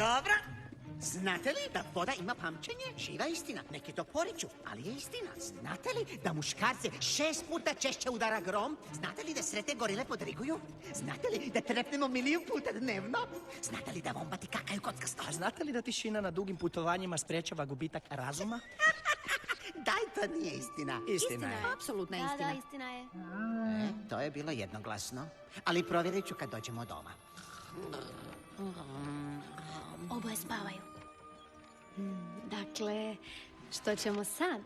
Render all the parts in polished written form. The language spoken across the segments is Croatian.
Dobro. Znate li da voda ima pamćenje? Živa istina. Neki to poriču, ali je istina. Znate li da muškarce 6 puta češće udara grom? Znate li da sretne gorile podriguju? Znate li da trepnemo 1.000.000 puta dnevno? Znate li da vombati kakaju kockasto? A znate li da tišina na dugim putovanjima sprečava gubitak razuma? Daj, to nije istina. Istina je. Apsolutna istina. Da, istina je. To je bilo jednoglasno. Ali provjerit ću kad dođemo doma. Oboje spavaju. Dakle, što ćemo sad?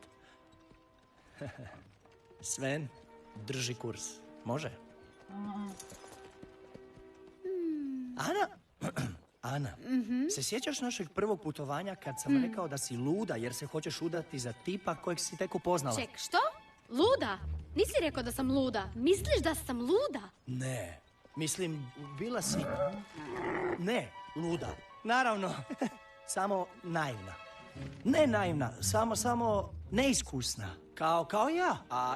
Sven, drži kurs. Može? Ana, Ana, se sjećaš našeg prvog putovanja kad sam rekao da si luda jer se hoćeš udati za tipa kojeg si tek upoznala? Ček, što? Luda? Nisi rekao da sam luda. Misliš da sam luda? Ne, mislim, bila si... Ne, luda. Naravno, samo naivna. Ne naivna, samo neiskusna. Kao ja. A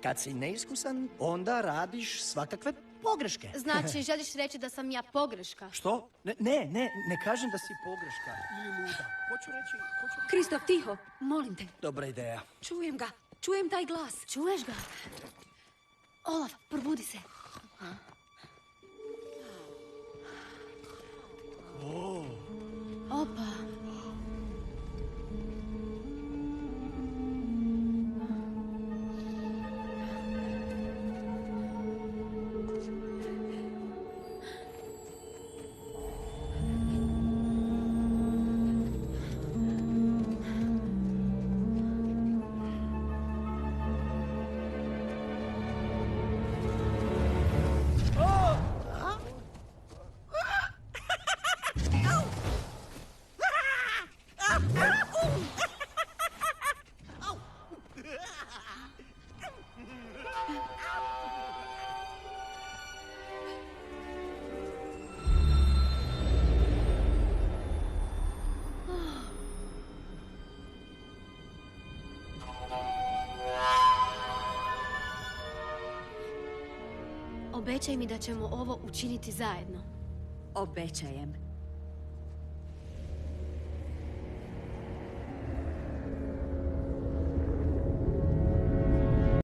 kad si neiskusan, onda radiš svakakve pogreške. Znači, želiš reći da sam ja pogreška? Što? Ne kažem da si pogreška ili luda. Hoću reći... Kristof, tiho, molim te. Dobra ideja. Čujem ga, čujem taj glas. Čuješ ga? Olaf, probudi se. Opa. Obećaj mi da ćemo ovo učiniti zajedno. Obećajem.